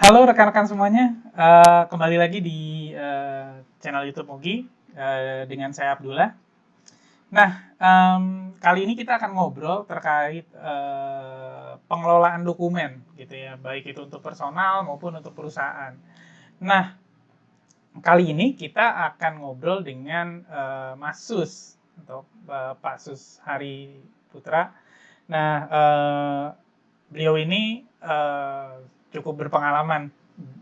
Halo rekan-rekan semuanya, kembali lagi di channel YouTube Mugi dengan saya Abdullah. Nah, kali ini kita akan ngobrol terkait pengelolaan dokumen, gitu ya, baik itu untuk personal maupun untuk perusahaan. Nah, kali ini kita akan ngobrol dengan Mas Sus atau Pak Sus Hari Putra. Nah, beliau ini cukup berpengalaman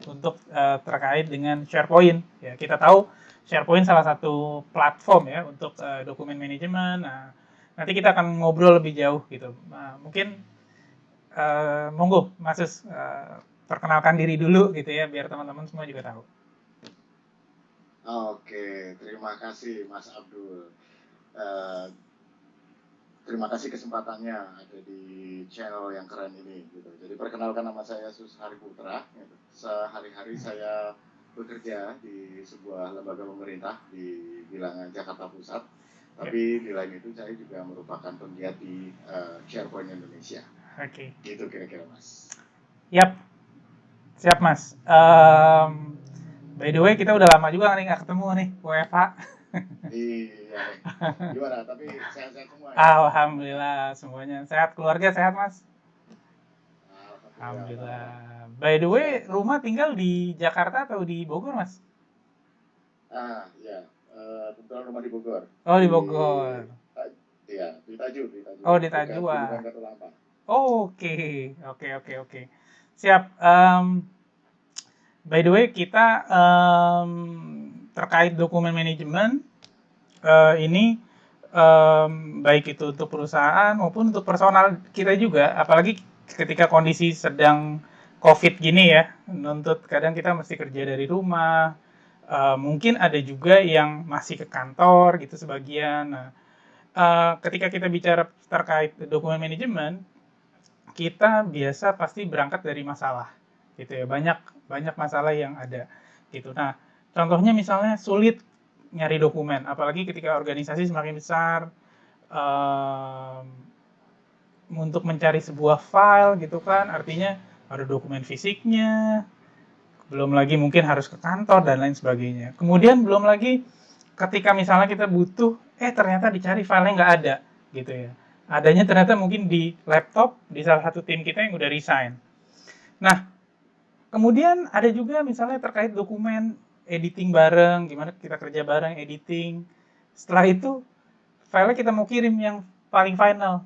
untuk terkait dengan SharePoint. Ya, kita tahu SharePoint salah satu platform ya untuk dokumen manajemen. Nah, nanti kita akan ngobrol lebih jauh gitu. Nah, mungkin monggo Mas Sus perkenalkan diri dulu gitu ya biar teman-teman semua juga tahu. Oke, terima kasih Mas Abdul. Eh, Terima kasih kesempatannya ada di channel yang keren ini. Gitu. Jadi perkenalkan, nama saya Sus Hari Putra. Gitu. Sehari-hari saya bekerja di sebuah lembaga pemerintah di bilangan Jakarta Pusat. Tapi di lain itu saya juga merupakan penggiat di SharePoint Indonesia. Oke. Gitu kira-kira Mas. Yap, siap Mas. By the way, kita udah lama juga nih nggak ketemu nih, WFH. Iya nih. Gimana? Tapi sehat-sehat semua ya? Alhamdulillah semuanya sehat, keluarga sehat Mas. Alhamdulillah, alhamdulillah. Alhamdulillah. By the way, Sehat. rumah tinggal di Jakarta atau di Bogor Mas? Ya, kebetulan rumah di Bogor. Oh di Di, Bogor. ya, di Taju, Oh di dekat Bendungan Tajua. Katulampa. Oh, oke, oke. Siap. By the way, kita terkait dokumen manajemen ini baik itu untuk perusahaan maupun untuk personal kita juga, apalagi ketika kondisi sedang COVID gini ya, nuntut kadang kita mesti kerja dari rumah, mungkin ada juga yang masih ke kantor gitu sebagian. Nah, ketika kita bicara terkait dokumen manajemen, kita biasa pasti berangkat dari masalah, gitu ya. Banyak masalah yang ada, gitu. Nah, contohnya misalnya sulit nyari dokumen, apalagi ketika organisasi semakin besar, um, untuk mencari sebuah file gitu kan, artinya ada dokumen fisiknya, belum lagi mungkin harus ke kantor dan lain sebagainya. Kemudian belum lagi ketika misalnya kita butuh, ternyata dicari filenya nggak ada, gitu ya. Adanya ternyata mungkin di laptop di salah satu tim kita yang udah resign. Nah, kemudian ada juga misalnya terkait dokumen editing bareng, gimana kita kerja bareng editing. Setelah itu filenya kita mau kirim yang paling final.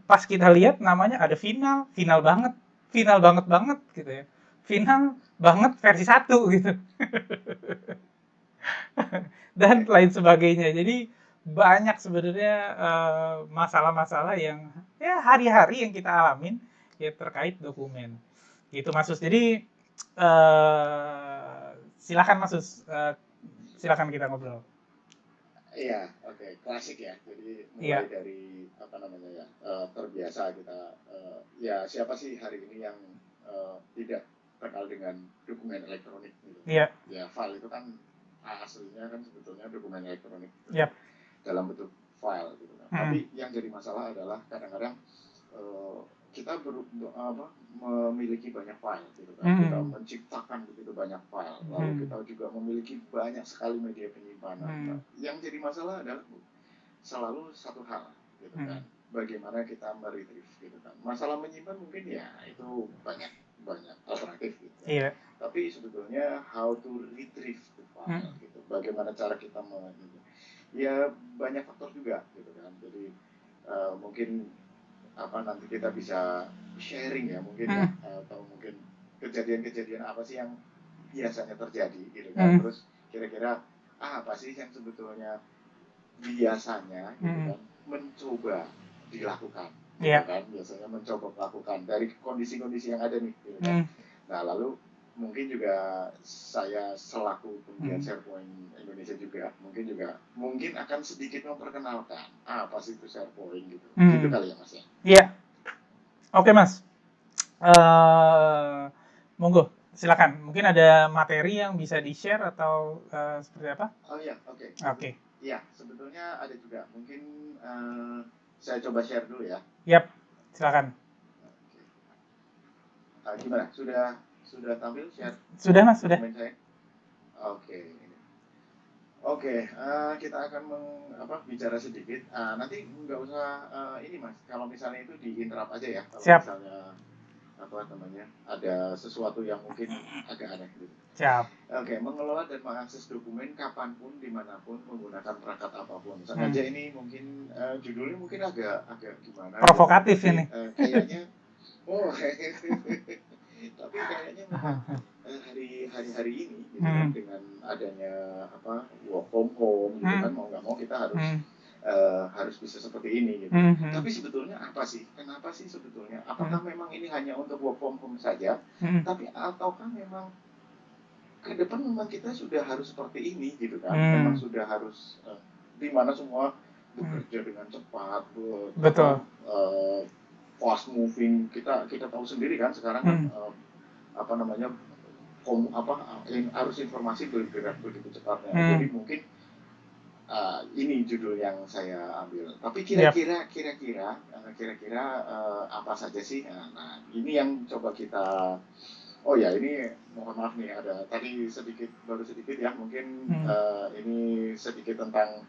Pas kita lihat namanya ada final banget banget gitu ya. Final banget versi 1 gitu. Dan Oke. lain sebagainya. Jadi banyak sebenarnya masalah-masalah yang ya hari-hari yang kita alamin ya terkait dokumen. Gitu Mas Sus. Jadi silakan Mas Sus, silakan kita ngobrol. Iya, oke. Klasik ya. Jadi mulai Iya, dari apa namanya ya, terbiasa kita. Ya siapa sih hari ini yang tidak kenal dengan dokumen elektronik gitu. iya, Ya file itu kan aslinya kan sebetulnya dokumen elektronik gitu kan, iya. dalam bentuk file gitu kan. Tapi Hmm, yang jadi masalah adalah kadang-kadang eh, kita memiliki banyak file gitu kan, kita hmm, menciptakan begitu banyak file, lalu hmm, kita juga memiliki banyak sekali media penyimpanan. hmm, Nah, yang jadi masalah adalah selalu satu hal gitu hmm. kan, bagaimana kita meretrieve gitu kan. Masalah menyimpan mungkin ya itu banyak banyak alternatif gitu kan, Iya. tapi sebetulnya how to retrieve the Hmm, file gitu, bagaimana cara kita ya banyak faktor juga gitu kan. Jadi mungkin apa, nanti kita bisa sharing ya mungkin ya, hmm, atau mungkin kejadian-kejadian apa sih yang biasanya terjadi gitu kan, hmm, terus kira-kira apa sih yang sebetulnya biasanya gitu hmm. kan mencoba dilakukan gitu Iya. kan, biasanya mencoba melakukan dari kondisi-kondisi yang ada nih gitu kan. Hmm, Nah lalu mungkin juga saya selaku penggiat hmm, SharePoint Indonesia juga mungkin akan sedikit memperkenalkan apa sih itu SharePoint gitu, gitu hmm. kali ya Mas ya. Iya. Oke Mas. Monggo, silakan. Mungkin ada materi yang bisa di-share atau seperti apa? Oh iya, oke. Oke. Iya, sebetulnya ada juga. Mungkin saya coba share dulu ya. Yap, silakan. Oke. Gimana? Sudah sudah tampil share Sudah Mas, sudah. dokumen saya? Oke. Oke, kita akan bicara sedikit. Nanti nggak usah ini mas, kalau misalnya itu di-interrupt aja ya, kalau Siap, misalnya ada sesuatu yang mungkin agak aneh gitu. siap. Oke, mengelola dan mengakses dokumen kapanpun, dimanapun, menggunakan perangkat apapun. Sengaja ini mungkin judulnya mungkin agak agak gimana gitu, Provokatif tapi ini. kayaknya tapi kayaknya memang hari ini gitu kan, Hmm, dengan adanya work from home gitu kan, hmm, mau nggak mau kita harus hmm, harus bisa seperti ini gitu. hmm, hmm, Tapi sebetulnya apa sih? Kenapa sih sebetulnya? hmm, Apakah memang ini hanya untuk work from home saja? hmm, Tapi ataukah memang ke depan memang kita sudah harus seperti ini gitu kan? Memang hmm, sudah harus di mana semua hmm. bekerja dengan cepat, Betul. fast moving. Kita tahu sendiri kan sekarang kan Hmm, apa namanya harus informasi bergerak begitu cepatnya. hmm, Jadi mungkin ini judul yang saya ambil. Tapi yap. kira-kira apa saja sih? Nah, ini yang coba kita. Oh ya, ini mohon maaf nih, ada tadi baru sedikit ya, mungkin Hmm, ini sedikit tentang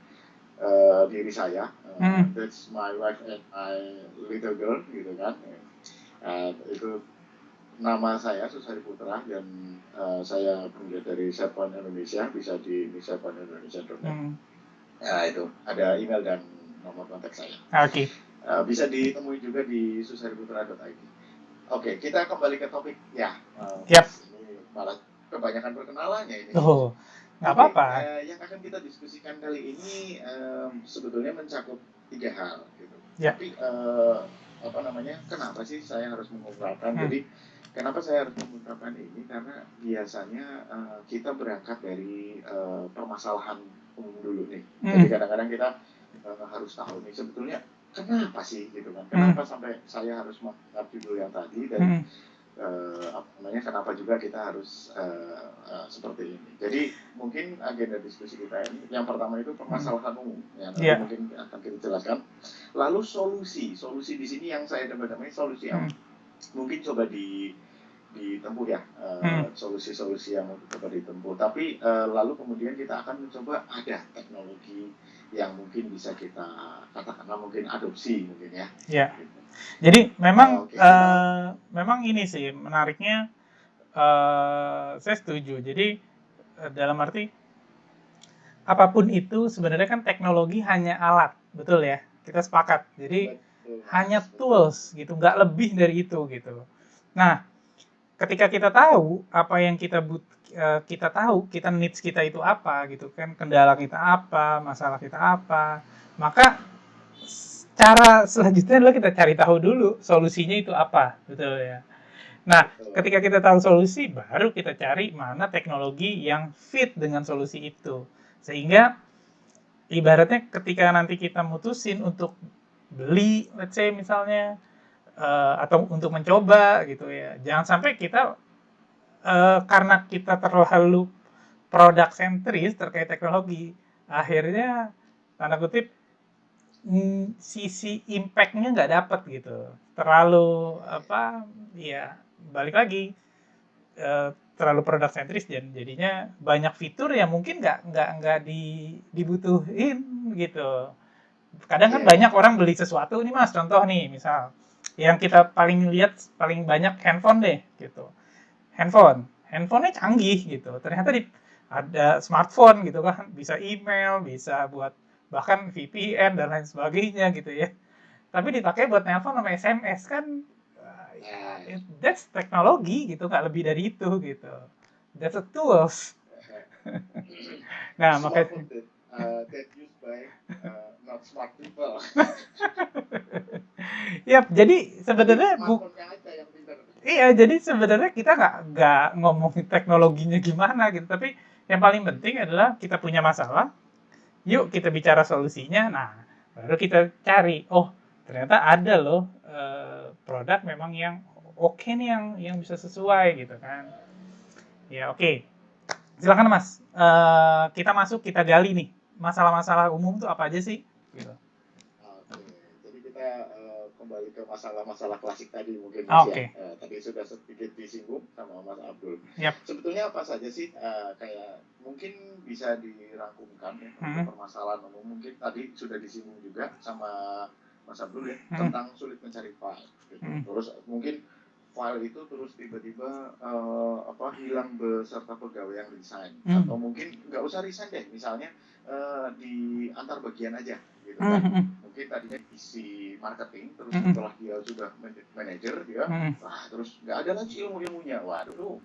diri saya. hmm, That's my wife and my little girl gitu kan. Itu nama saya Susari Putra, dan saya pendiri dari SharePoint Indonesia, bisa di sharepointindonesia.net. hmm. Itu ada email dan nomor kontak saya. Oke. Bisa ditemui juga di susariputra.id. Oke, kita kembali ke topik ya. Yap. Ini malah kebanyakan perkenalannya ini. Oh, nggak Oke, apa-apa. yang akan kita diskusikan kali ini sebetulnya mencakup 3 hal gitu. Ya. Tapi kenapa sih saya harus mengungkapkan? Hmm, Jadi kenapa saya harus mengungkapkan ini? Karena biasanya kita berangkat dari permasalahan umum dulu nih. Jadi hmm, kadang-kadang kita harus tahu nih sebetulnya kenapa sih gitu kan? hmm, Kenapa sampai saya harus mengangkat judul yang tadi, dan hmm, kenapa juga kita harus seperti ini. Jadi mungkin agenda diskusi kita ini, yang pertama itu hmm. permasalahan umum, ya nanti Ya. mungkin akan kita jelaskan. Lalu solusi di sini yang saya namanya solusi yang Hmm, mungkin coba ditempuh ya, hmm, solusi-solusi yang mungkin coba ditempuh. Tapi lalu kemudian kita akan mencoba ada teknologi yang mungkin bisa kita katakanlah mungkin adopsi mungkin ya. ya. Gitu. Jadi memang Oke, kita memang ini sih menariknya, saya setuju. Jadi dalam arti apapun itu sebenarnya kan teknologi hanya alat, betul ya? Kita sepakat. Jadi betul hanya mas, betul. tools gitu, nggak lebih dari itu gitu. Nah, ketika kita tahu apa yang kita tahu, kita needs kita itu apa gitu kan, kendala kita apa, masalah kita apa, maka cara selanjutnya adalah kita cari tahu dulu solusinya itu apa, betul ya. Nah, Betul. ketika kita tahu solusi, baru kita cari mana teknologi yang fit dengan solusi itu. Sehingga ibaratnya ketika nanti kita mutusin untuk beli, let's say misalnya, atau untuk mencoba gitu ya, jangan sampai kita karena kita terlalu produk sentris terkait teknologi, akhirnya tanda kutip sisi impact-nya nggak dapet gitu, terlalu apa ya, balik lagi terlalu produk sentris dan jadinya banyak fitur yang mungkin nggak dibutuhin gitu. Kadang kan Iya, banyak iya. orang beli sesuatu nih mas, contoh nih misal yang kita paling lihat paling banyak handphone deh gitu. Handphonenya canggih gitu, ternyata ada smartphone gitu kan, bisa email, bisa buat bahkan VPN dan lain sebagainya gitu ya, tapi dipakai buat nelpon sama SMS kan, Nah, that's teknologi gitu, nggak lebih dari itu gitu, that's a tools. Nah makanya smartphone that used by not smart people. ya jadi Jadi sebenarnya smartphone-nya aja yang pintar. iya, jadi sebenarnya kita nggak ngomongin teknologinya gimana gitu, tapi yang paling penting adalah kita punya masalah, yuk kita bicara solusinya. Nah, baru kita cari, oh ternyata ada loh produk memang yang oke nih, yang bisa sesuai gitu kan. Ya oke, silakan Mas. Kita masuk, kita gali nih masalah-masalah umum tuh apa aja sih? Gitu. Oke, jadi kita kembali ke masalah-masalah klasik tadi mungkin Mas ya. Oke. Tadi sudah sedikit disinggung sama Mas Abdul. Yap. Sebetulnya apa saja sih kayak mungkin bisa dirangkumkan ya untuk permasalahan umum, mungkin tadi sudah disinggung juga sama Mas Abdul ya tentang sulit mencari file gitu. Terus mungkin file itu terus tiba-tiba hilang beserta pegawai yang resign, atau mungkin nggak usah resign deh, misalnya di antar bagian aja gitu kan. Mungkin tadinya isi marketing, terus setelah dia sudah manajer dia terus nggak ada lagi ilmunya. Waduh,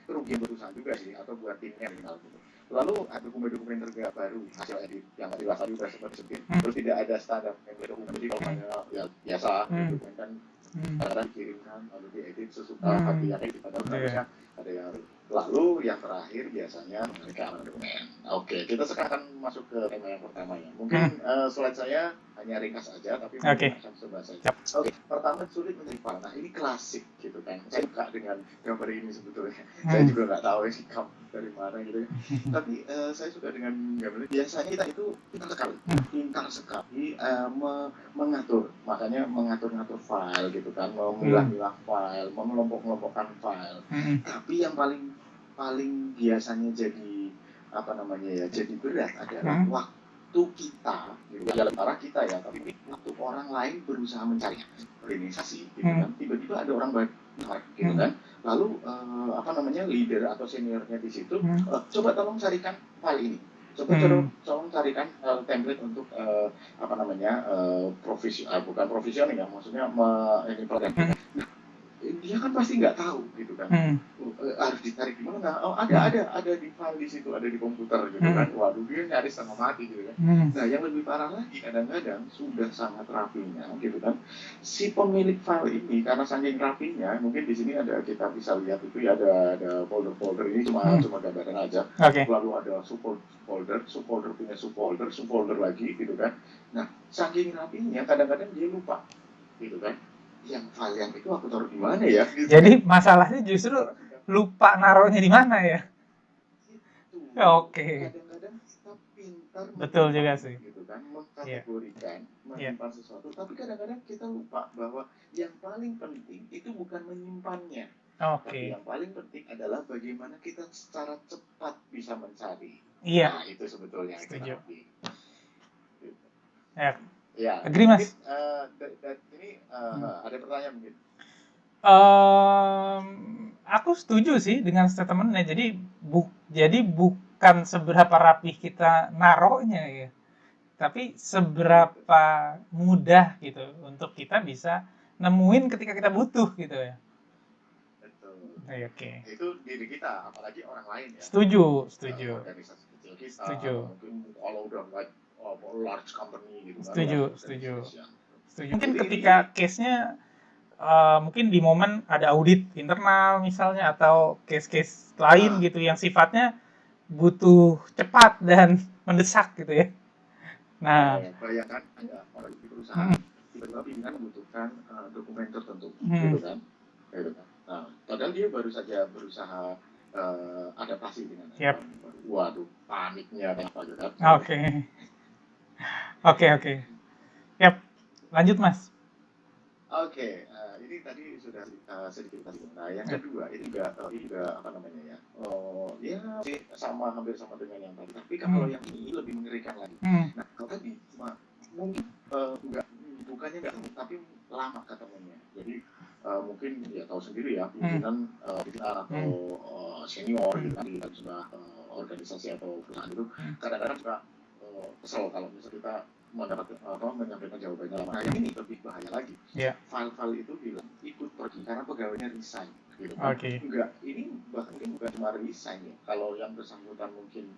kerugian perusahaan juga sih, atau buat timnya minimal gitu. Lalu dokumen-dokumen terbaru hasil edit yang tadi Mas juga seperti sebut, terus tidak ada standar dokumen, jadi kalau hanya ya biasa dokumen kan kadang dikirimkan lalu diedit sesuka hati yang edit, padahal harusnya ada yang lalu yang terakhir biasanya mereka amandemen. Oke, kita sekarang akan masuk ke tema yang pertama ya. Mungkin slide saya hanya ringkas aja, tapi mungkin akan coba saja. Oke, pertama sulit mencari file. Nah ini klasik gitu kan. Saya suka dengan gambar ini sebetulnya. Saya juga nggak tahu ini dari mana gitu ya. Tapi saya suka dengan gambar ini. Biasanya kita itu pintar sekali mengatur. Makanya mengatur-ngatur file gitu kan, memilah-milah file, mengelompok-kelompokkan file. Tapi yang paling biasanya jadi jadi berat adalah waktu kita, gitu, dalam arah kita ya, tapi waktu orang lain berusaha mencari organisasi, gitu kan, tiba-tiba ada orang baru, gitu kan, lalu leader atau seniornya di situ, coba tolong carikan file ini, tolong carikan template untuk bukan profesional ya, maksudnya ini program. Dia kan pasti nggak tahu gitu kan, harus ditarik di mana? Oh ada di file di situ, ada di komputer gitu kan. Waduh, dia nyari setengah mati gitu kan. Nah yang lebih parah lagi, kadang-kadang sudah sangat rapinya gitu kan, si pemilik file ini karena saking rapinya, mungkin di sini kita bisa lihat itu ya, ada folder ini cuma gambaran aja. Lalu ada subfolder punya subfolder lagi gitu kan. Nah saking rapinya kadang-kadang dia lupa gitu kan, yang file yang itu aku taruh di mana ya? Gitu. Jadi masalahnya justru lupa naruhnya di mana ya? Gitu. Oke. Kadang-kadang kita pintar betul juga sih. Gitu kan, mengkategorikan, menyimpan sesuatu, tapi kadang-kadang kita lupa bahwa yang paling penting itu bukan menyimpannya. Tapi yang paling penting adalah bagaimana kita secara cepat bisa mencari. Iya. Nah, itu sebetulnya. Setuju. Gitu. Ya, agree Mas. Ini ada pertanyaan mungkin? Aku setuju sih dengan statementnya. Jadi bukan seberapa rapih kita naruhnya ya, tapi seberapa mudah gitu untuk kita bisa nemuin ketika kita butuh gitu ya. Betul. Oke. Itu diri kita, apalagi orang lain ya. Setuju. Organisasi kecil kita, mungkin kalau udah large company gitu kan. Setuju. Mungkin ketika case-nya mungkin di momen ada audit internal misalnya, atau case-case lain gitu yang sifatnya butuh cepat dan mendesak gitu ya. Nah, bayangkan ada orang di perusahaan tiba-tiba pimpinan membutuhkan dokumen tertentu gitu kan. Nah, padahal dia baru saja berusaha adaptasi dengan waduh, paniknya apa gitu kan. Oke. Yap, lanjut Mas. Oke, ini tadi sudah sedikit tadi. Nah, yang kedua ini juga hampir sama dengan yang tadi. Tapi kalau yang ini lebih mengerikan lagi. Nah, kalau tadi cuma mungkin bukannya nggak ketemu, tapi lama ketemunya. Jadi mungkin ya tahu sendiri ya, pimpinan atau senior gitu kan di sebuah organisasi atau perusahaan itu kadang-kadang juga kesel kalau misalnya kita menyampaikan jawabannya lama. Nah, yang ini lebih bahaya lagi. File-file itu bilang ikut pergi karena pegawainya resign gitu kan. Ini bahkan bukan cuma resign ya. Kalau yang bersangkutan mungkin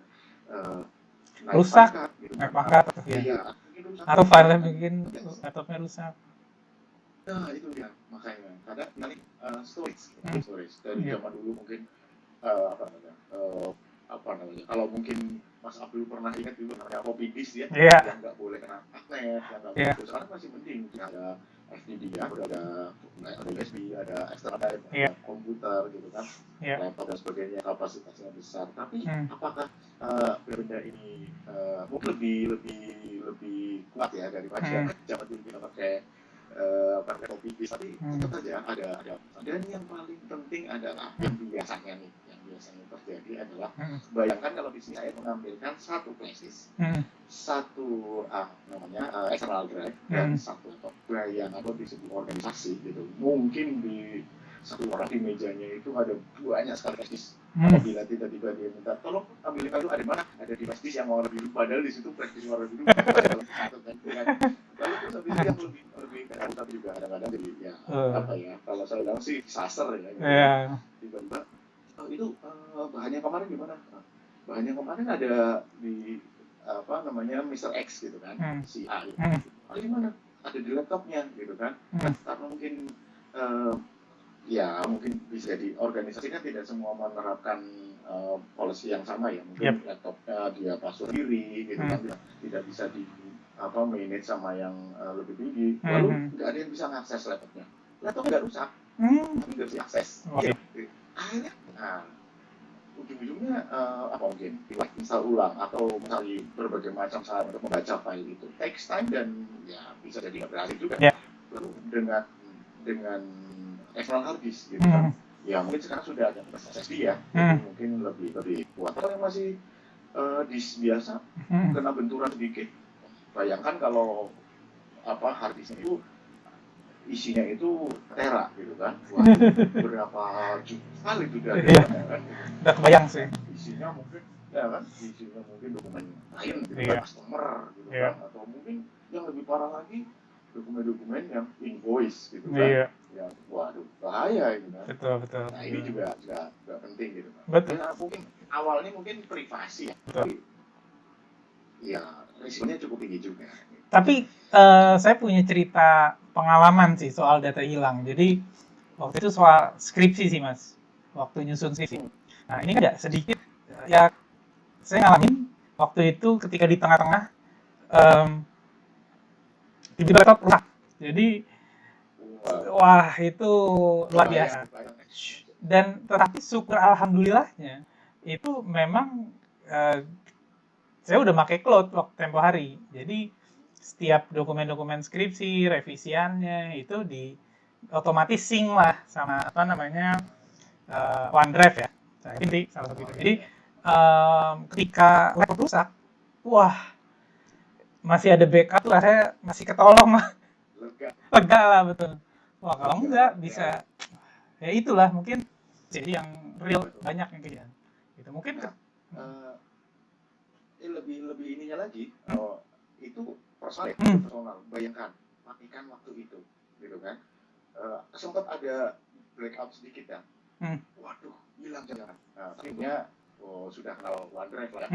rusak, naik pangkat atau file-nya bikin laptopnya rusak. Nah, itu dia makanya kadang nanti storage dari zaman dulu mungkin kalau mungkin Mas Abdul pernah ingat dulu namanya floppy disk ya, yang nggak boleh kena magnet, yang nggak boleh. Sekarang masih penting, ada FTD ya, ada USB, ada external drive, ada komputer gitu kan, laptop dan sebagainya, kapasitasnya besar. Tapi apakah benda ini mungkin lebih kuat ya daripada zaman dulu kita pakai kopi tapi Hmm. tetap saja ada. Dan yang paling penting adalah yang biasanya terjadi adalah, Hmm. bayangkan kalau di sini saya menampilkan satu flashdisk, Hmm. satu external drive, dan Hmm. satu laptop. Bayangkan kalau di sebuah organisasi gitu, mungkin di satu orang di mejanya itu ada banyak sekali flashdisk. Hmm. Apabila tiba-tiba dia minta tolong ambilin itu ada mana, ada di flashdisk yang warna biru, padahal di situ flashdisk warna biru ada dalam satu kan. Lalu terus habis itu yang lebih tapi juga kadang-kadang jadi ya apa ya, kalau saya bilang sih disaster ya gitu. Yeah. Tiba-tiba itu bahannya kemarin gimana? Bahannya kemarin ada di Mr. X gitu kan, si A gitu. Gimana? Ada di laptopnya gitu kan. Karena mungkin ya mungkin bisa jadi organisasi kan tidak semua menerapkan policy yang sama ya. Mungkin laptopnya dia password sendiri gitu kan, tidak bisa di manage sama yang lebih tinggi. Lalu nggak ada yang bisa mengakses laptopnya. Laptopnya nggak rusak, tapi nggak bisa diakses. Akhirnya, ujung-ujungnya mungkin install ulang atau mencari berbagai macam cara untuk membaca file itu. Takes time dan ya bisa jadi nggak berhasil juga. Lalu dengan external hard disk gitu kan. Ya mungkin sekarang sudah ada SSD ya, mungkin lebih kuat. Kalau yang masih disk biasa kena benturan sedikit, bayangkan kalau hard disknya itu isinya itu tera gitu kan. Wah, berapa juta kali itu dari kan. Udah kebayang sih. Isinya mungkin dokumen lain gitu kan, customer gitu kan, atau mungkin yang lebih parah lagi dokumen-dokumen yang invoice gitu kan. Ya, waduh, bahaya gitu kan. Betul. Nah, ini juga penting gitu kan. Betul. Ya, mungkin awalnya privasi ya. Tapi ya risikonya cukup tinggi juga. Tapi saya punya cerita pengalaman sih soal data hilang. Jadi waktu itu soal skripsi sih Mas, waktu nyusun skripsi. Nah ini ada sedikit ya saya ngalamin waktu itu ketika di tengah-tengah tiba-tiba laptop rusak. Jadi wah itu luar biasa. Dan tetapi syukur alhamdulillahnya itu memang saya udah pakai cloud waktu tempo hari. Jadi setiap dokumen-dokumen skripsi, revisiannya itu di otomatis sync lah sama OneDrive ya. Ini salah satu itu. Jadi ketika laptop rusak, wah masih ada backup lah, saya masih ketolong lah. Lega lah betul. Wah kalau enggak bisa, ya itulah mungkin jadi yang real banyak yang kayak gitu. Mungkin lebih ininya lagi, itu personal. Bayangkan matikan waktu itu, gitu kan? Sempat ada blackout sedikit ya. Waduh, hilang jangan. Akhirnya sudah kenal OneDrive lah,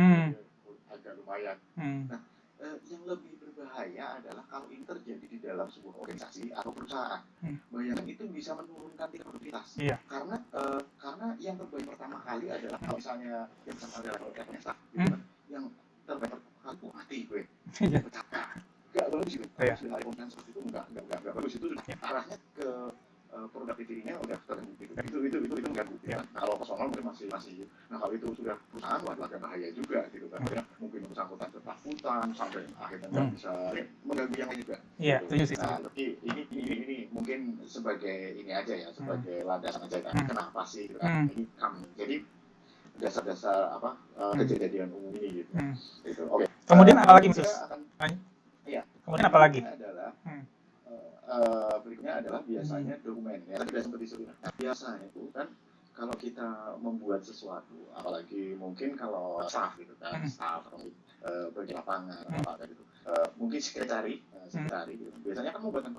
agak lumayan. Nah, yang lebih berbahaya adalah kalau ini terjadi di dalam sebuah organisasi atau perusahaan. Bayangkan itu bisa menurunkan tingkat produktivitas. Karena yang terbaik pertama kali adalah kalau misalnya yang sama adalah levelnya staff, gitu kan? Yang terbaik pertama mati gue. Pecah. Enggak bagus itu. Sudah ada konten seperti itu enggak bagus, itu sudah arahnya ke produktivitinya udah terhenti gitu. Itu mengganggu. Ya. Nah, kalau personal mungkin masih. Nah, kalau itu sudah perusahaan agak bahaya juga gitu kan. Mungkin bersangkutan ketakutan sampai akhirnya nggak bisa mengganggu yang lain juga. Iya, setuju sih. Nah, ini mungkin sebagai ini aja ya, sebagai landasan aja kan. Kenapa sih gitu kan? Ini jadi dasar-dasar kejadian umum ini gitu. Gitu. Oke. Kemudian apa lagi, Sus? Kemudian apa lagi? Berikutnya adalah biasanya dokumen. Ya, tadi sudah sempat disebut. Biasanya itu kan kalau kita membuat sesuatu, apalagi mungkin kalau staff gitu kan, staff atau bagian lapangan apa gitu, mungkin sekretari gitu. Biasanya kan membuat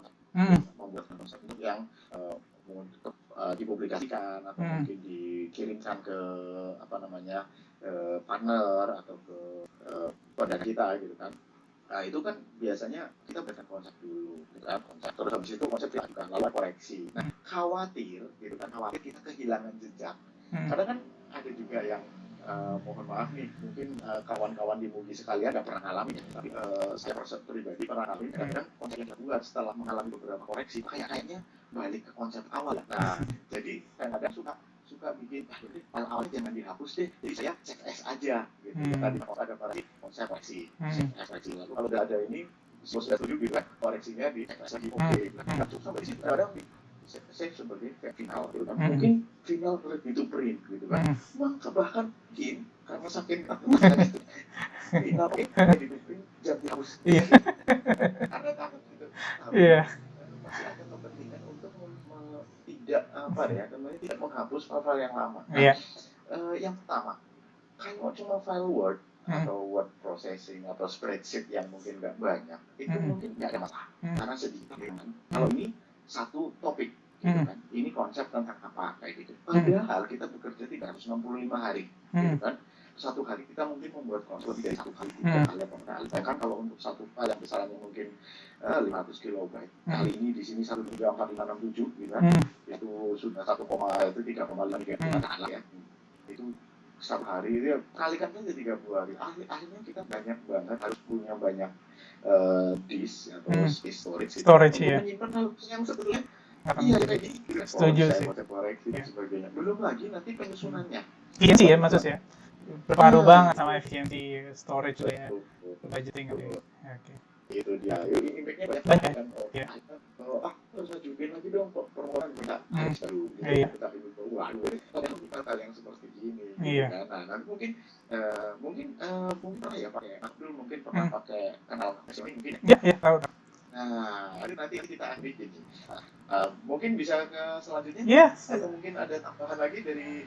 konsep untuk yang untuk dipublikasikan atau mungkin dikirimkan ke partner atau ke pendana kita gitu kan. Nah itu kan biasanya kita berikan konsep dulu, gitu kan, terus habis itu konsep diajukan, lalu koreksi. Nah khawatir kita kehilangan jejak, karena kan ada juga yang mohon maaf nih, mungkin kawan-kawan di Mugi sekalian nggak pernah ngalamin, tapi saya pribadi pernah ngalamin. Kadang-kadang konsep yang dibuat setelah mengalami beberapa koreksi, kayaknya balik ke konsep awal. Nah jadi kadang-kadang suka bikin awalnya jangan dihapus deh, jadi saya save as aja gitu. Tadi ada koreksi, lalu kalau udah ada ini sudah setuju gitu kan, koreksinya di checklist lagi, oke. Nah, cukup sampai di situ. Kadang saya sebagai kayak final gitu kan, mungkin final ready to print gitu kan, maka bahkan mungkin karena saking takutnya final ready to print jam dihapus karena takut gitu. Tapi masih ada kepentingan untuk tidak apa ya namanya, tidak menghapus file-file yang lama. Nah, yang pertama, kalau cuma file Word atau Word processing atau spreadsheet yang mungkin nggak banyak, itu mungkin nggak ada masalah karena sedikit. Kalau ini satu topik, gitu kan, ini konsep tentang apa kayak gitu. Padahal kita bekerja 365 hari, gitu kan. Satu hari kita mungkin membuat konsep lebih dari satu kali, 3 kali atau 4 kali. Bahkan kalau untuk satu file yang besarnya mungkin 500 kilobyte, kali ini di sini 1.34567, gitu kan, itu sudah 3,5 gigabyte ya. Itu satu hari itu ya, kalikan saja 30 hari. Akhirnya kita banyak banget harus punya banyak disk atau storage ya. Menyimpan hal yang sebetulnya iya kayak gitu. Setuju sih. Koreksi dan sebagainya. Belum lagi nanti penyusunannya. Iya sih ya maksudnya. Berpengaruh banget sama efisiensi storage ya. Budgeting gitu. Oke. Itu dia. Impact-nya banyak kan. Harus ajuin lagi dong permohonan minta harus baru. Kita itu waduh, hal yang seperti ini. Kan? Nah, nanti mungkin pernah ya pakai Abdul, mungkin pernah pakai kanal nasional mungkin. Iya, tahu. Nah, nanti kita ambil ini. Mungkin bisa ke selanjutnya? Yes. Atau mungkin ada tambahan lagi dari?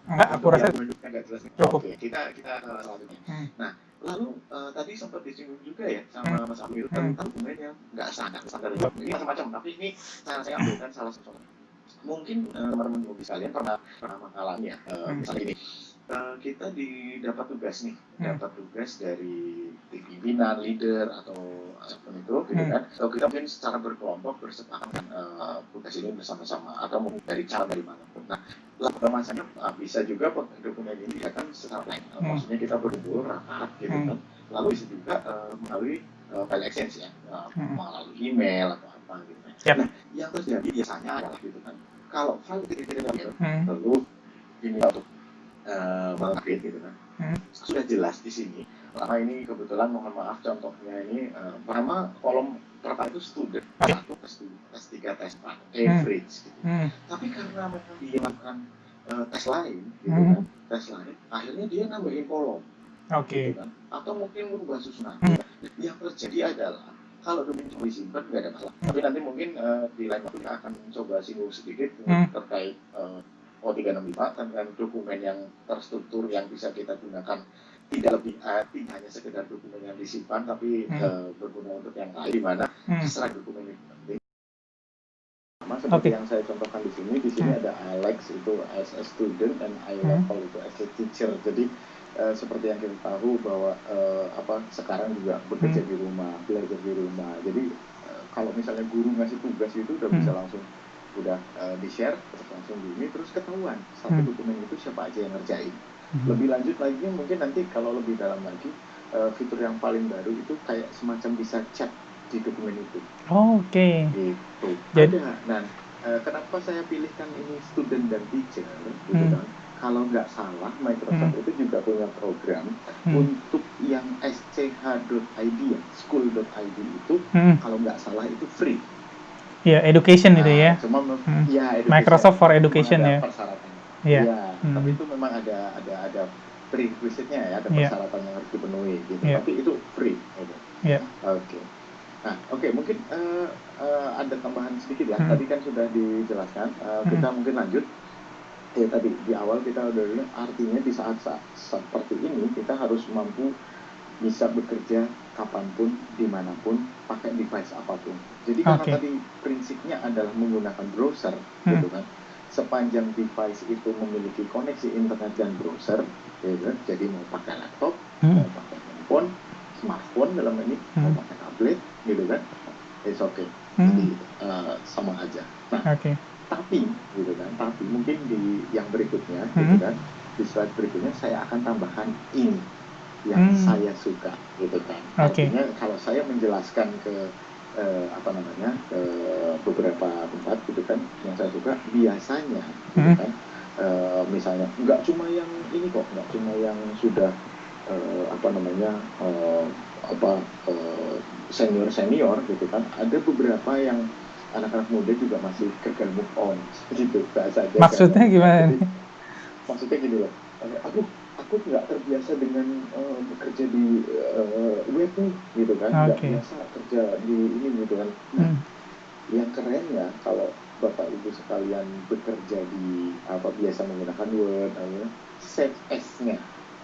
Enggak, aku rasa enggak jelas. Cukup. Oke, kita selanjutnya. Nah, lalu tadi sempat disinggung juga ya sama Mas Amir tentang dokumen yang nggak standar. Ini macam-macam, tapi ini saya ambilkan salah satu. Mungkin teman-teman mobil sekalian pernah mengalami ya, misalnya ini. Kita dapat tugas dari pimpinan, leader atau apapun itu, gitu kan. Atau kita mungkin secara berkelompok bersepakat tugas ini bersama-sama atau mungkin dari mana pun. Nah, masanya bisa juga dokumen ini akan secara lain. Maksudnya kita berkumpul rapat, gitu kan. Lalu bisa juga melalui file exchange ya, melalui email atau apa gitu. Nah, yang terjadi biasanya adalah gitu kan. Kalau file lalu ini untuk mengupdate gitu kan. Sudah jelas di sini. Karena ini kebetulan mohon maaf contohnya ini pertama kolom pertama itu student, satu tes 3, tes 4, average gitu. Tapi karena memang dia melakukan tes lain gitu kan, akhirnya dia nambahin kolom. Gitu kan. Atau mungkin merubah susunan. Yang terjadi adalah kalau dokumen cuma disimpan nggak ada masalah. Tapi nanti mungkin di lain waktu kita akan coba singgung sedikit terkait O365 tentang dokumen yang terstruktur yang bisa kita gunakan tidak hanya sekedar dokumen yang disimpan tapi berguna untuk yang lain, di mana setelah dokumen itu penting. Sama seperti yang saya contohkan di sini ada Alex itu as a student dan iLevel itu as a teacher. Jadi seperti yang kita tahu bahwa sekarang juga bekerja di rumah, belajar di rumah. Jadi kalau misalnya guru ngasih tugas itu udah bisa langsung di-share, terus langsung terus ketahuan satu dokumen itu siapa aja yang ngerjain. Lebih lanjut lagi mungkin nanti kalau lebih dalam lagi fitur yang paling baru itu kayak semacam bisa chat di dokumen itu. Oke. Gitu. Ada. Nah, kenapa saya pilihkan ini student dan teacher gitu kan? Kalau nggak salah Microsoft itu juga punya program untuk yang sch.id ya, school.id itu kalau nggak salah itu free. Ya, education itu ya. Cuma education. Microsoft for Education ya. Persyaratannya. Iya. Tapi itu memang ada prerequisite-nya ya, ada persyaratan yang harus dipenuhi gitu. Tapi itu free gitu. Oke. Nah, mungkin ada tambahan sedikit ya. Tadi kan sudah dijelaskan. Kita mungkin lanjut. Tadi di awal kita udah bilang artinya di saat-saat seperti ini kita harus mampu bisa bekerja kapanpun, dimanapun, pakai device apapun. Jadi karena tadi prinsipnya adalah menggunakan browser, gitu kan. Sepanjang device itu memiliki koneksi internet dan browser, gitu, jadi mau pakai laptop, mau pakai handphone, smartphone dalam ini, mau pakai tablet, gitu kan, it's okay. Jadi sama aja. Nah, tapi, gitu kan, tapi mungkin di yang berikutnya, gitu kan, di slide berikutnya saya akan tambahkan ini yang saya suka, gitu kan. Artinya kalau saya menjelaskan ke ke beberapa tempat, gitu kan, yang saya suka biasanya, gitu kan, misalnya nggak cuma yang ini kok, nggak cuma yang sudah apa namanya senior senior gitu kan, ada beberapa yang anak-anak muda juga masih gagal move on gitu bahasanya Maksudnya gagal move on. gimana Jadi nih? maksudnya gini loh, aku nggak terbiasa dengan bekerja di web nih gitu kan, nggak Oke. biasa kerja di ini gitu kan. Nah, Hmm. yang keren ya kalau bapak ibu sekalian bekerja di apa biasa menggunakan Word, save as-nya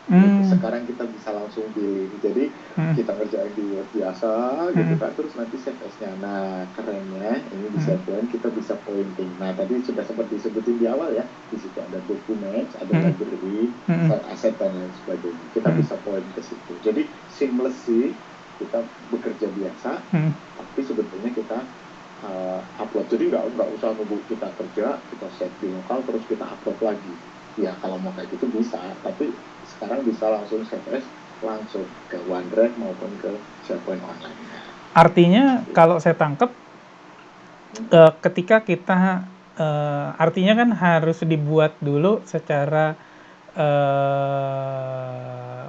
gitu. Hmm. Sekarang kita bisa langsung pilih. Jadi Hmm. kita ngerjain di Word biasa gitu Hmm. kan, terus nanti save as-nya. Nah, kerennya ini di Hmm. save point kita bisa pointing. Nah, tadi sudah seperti disebutin di awal ya, di situ ada dokumen, ada Hmm. library, Hmm. file aset dan lain sebagainya. Kita Hmm. bisa point ke situ. Jadi seamless sih, kita bekerja biasa, Hmm. tapi sebetulnya kita upload. Jadi nggak usah nunggu kita kerja, kita save di lokal terus kita upload lagi. Ya kalau mau kayak gitu bisa, tapi sekarang bisa langsung save as langsung ke OneDrive maupun ke SharePoint online. Artinya kalau saya tangkap ketika kita artinya kan harus dibuat dulu secara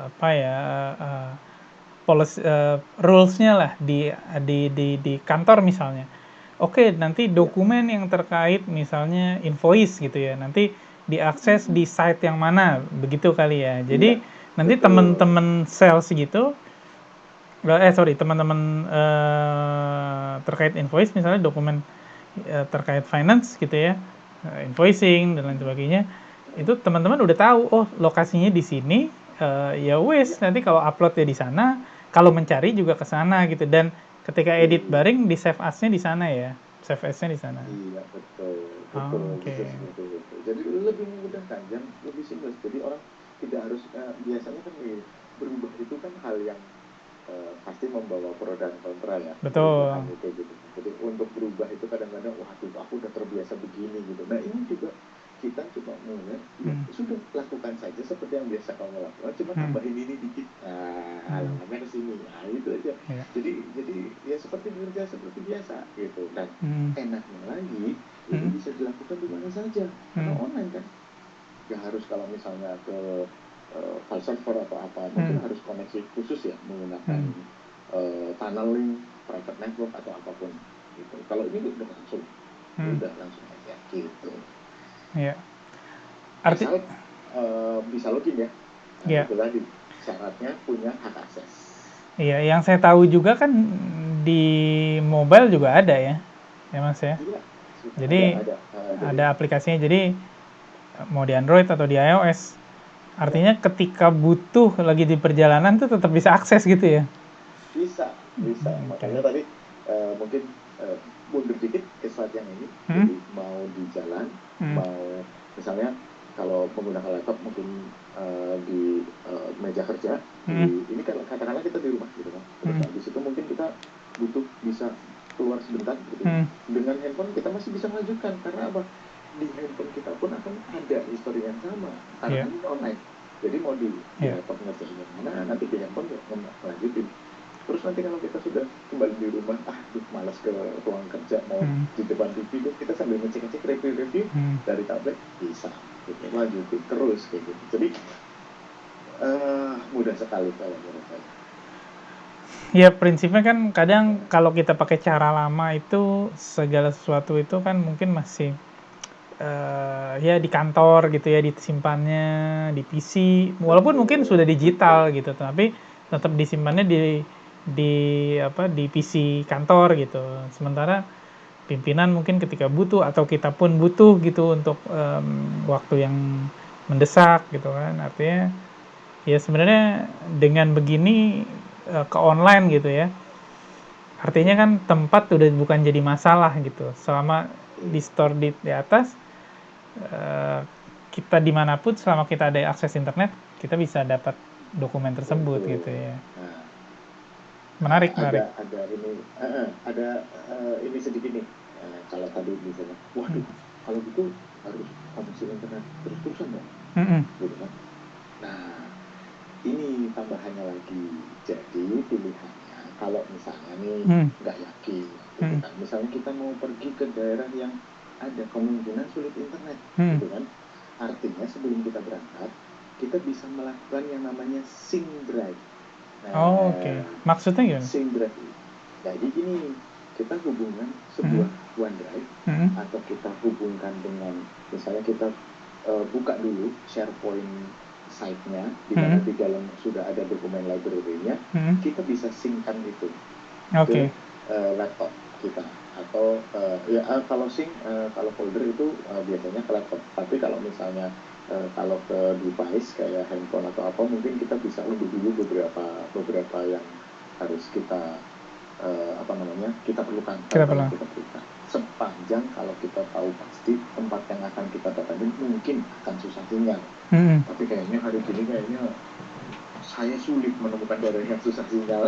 apa ya policy rules-nya lah di kantor misalnya. Oke, nanti Ya, dokumen yang terkait misalnya invoice gitu ya, nanti diakses di site yang mana, begitu kali ya. iya, Jadi nanti betul. teman-teman sales gitu, teman-teman terkait invoice misalnya dokumen terkait finance gitu ya, invoicing dan lain sebagainya, itu teman-teman udah tahu, oh lokasinya di sini, ya wes Iya, nanti kalau upload ya di sana, kalau mencari juga ke sana gitu, dan ketika edit iya, bareng di save as-nya di sana ya, save as-nya di sana. iya, betul, betul, Oh, bisa oke. seperti itu. Jadi lebih memudahkan dan lebih seamless. Jadi orang tidak harus biasanya kan berubah itu kan hal yang pasti membawa pro dan kontra ya, Betul. perubahan itu gitu. Jadi untuk berubah itu kadang-kadang waduh aku udah terbiasa begini gitu. Nah ini juga kita cuma mulai ya Hmm. sudah lakukan saja seperti yang biasa kamu lakukan, cuma Hmm. tambahin ini dikit, nah Hmm. halamannya ke sini, nah itu aja. Ya. Jadi ya seperti bekerja seperti biasa gitu. Dan Hmm. enaknya lagi ini Hmm. bisa dilakukan di mana saja karena Hmm. online kan, nggak harus kalau misalnya ke file server atau apa, Hmm. mungkin harus koneksi khusus ya menggunakan Hmm. tunneling, private network atau apapun gitu. Kalau ini udah langsung, Hmm. udah langsung aja gitu. Ya. Arti Asal bisa login ya. Nah, ya. itu tadi syaratnya punya hak akses. Iya, yang saya tahu juga kan di mobile juga ada ya, ya Mas ya. Iya, Jadi ada. Jadi ada aplikasinya, jadi mau di Android atau di iOS. ya Artinya ketika butuh lagi di perjalanan tuh tetap bisa akses gitu ya. bisa. Oke. Makanya tadi mungkin mundur dikit ke slide yang ini. Hmm? Jadi mau di jalan, Hmm. mau misalnya kalau menggunakan laptop mungkin di meja kerja, Hmm. ini kan katakanlah kita di rumah gitu kan. Terus Hmm. habis itu mungkin kita butuh bisa keluar sebentar gitu. Hmm. Dengan handphone kita masih bisa melanjutkan karena apa? Di handphone kita pun akan ada histori yang sama karena Iya. kan ini online. Jadi mau di Iya. laptop ngerjain yang mana, nanti di handphone ya melanjutin. Terus nanti kalau kita sudah kembali di rumah, malas ke ruang kerja, mau Hmm. di depan TV, kita sambil ngecek-ngecek review-review Hmm. dari tablet, bisa. Gitu, lanjutin terus kayak gitu. Jadi mudah sekali kalau menurut saya. Ya prinsipnya kan kadang kalau kita pakai cara lama itu segala sesuatu itu kan mungkin masih ya di kantor gitu ya, disimpannya di PC, walaupun mungkin sudah digital gitu, tapi tetap disimpannya di di PC kantor gitu. Sementara pimpinan mungkin ketika butuh atau kita pun butuh gitu untuk waktu yang mendesak gitu kan. Artinya ya sebenarnya dengan begini ke online gitu ya. Artinya kan tempat udah bukan jadi masalah gitu. Selama di store di atas, eh, kita dimanapun selama kita ada akses internet, kita bisa dapat dokumen tersebut gitu Betul. ya. Nah, Menarik, menarik. ada ini, ada ini sedikit nih. Kalau tadi misalnya, waduh, kalau gitu harus koneksi internet terus-terusan dong, Mm-mm. gitu kan. Nah, ini tambahannya lagi. Jadi pilihannya kalau misalnya nih Mm. nggak yakin, gitu Mm. kan. Misalnya kita mau pergi ke daerah yang ada kemungkinan sulit internet, Mm. gitu kan. Artinya sebelum kita berangkat, kita bisa melakukan yang namanya sync drive. Oh, oke. Maksudnya gimana? Sync drive. Jadi gini, kita hubungkan sebuah OneDrive atau kita hubungkan dengan, misalnya kita buka dulu SharePoint site-nya, di mana di dalam sudah ada dokumen library-nya, kita bisa synckan itu ke laptop kita. Atau kalau sync, kalau folder itu biasanya ke laptop. Tapi kalau misalnya kalau ke device kayak handphone atau apa, mungkin kita bisa unduh dulu beberapa yang harus kita kita perlukan. Sepanjang kalau kita tahu pasti tempat yang akan kita datangin mungkin akan susah sinyal. Tapi kayaknya hari ini saya sulit menemukan daerah yang susah sinyal.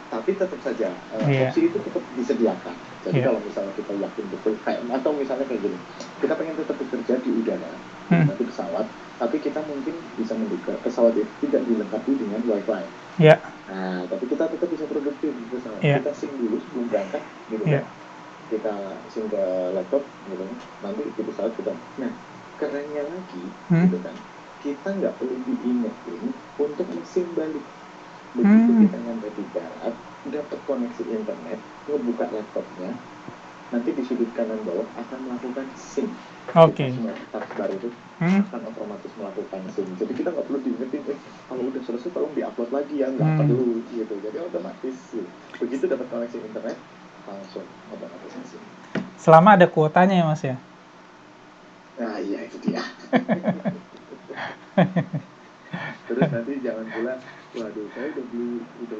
Tapi tetap saja opsi itu tetap disediakan. Jadi kalau misalnya kita yakin betul atau misalnya kayak gini, kita pengen tetap bekerja di udara, di pesawat, tapi kita mungkin bisa menduga pesawat itu tidak dilengkapi dengan wifi. Nah, tapi kita tetap bisa produktif di pesawat. Kita sync dulu sebelum berangkat, gitu kan. Kita sync ke laptop, gitu kan. Nanti di pesawat kita. Nah, kerennya lagi, gitu kan. Kita nggak perlu diingetin untuk nge-sync balik. Begitu kita nyampe di darat, dapat koneksi internet, ngebuka laptopnya, nanti di sudut kanan bawah akan melakukan sync. Semua taskbar itu akan otomatis melakukan sync. Jadi kita nggak perlu diingetin, kalau udah selesai tolong diupload lagi ya, nggak perlu gitu. Jadi otomatis sync. Begitu dapat koneksi internet, langsung otomatis sync. Selama ada kuotanya ya Mas ya? Nah iya itu dia. Terus nanti jangan pula, waduh saya udah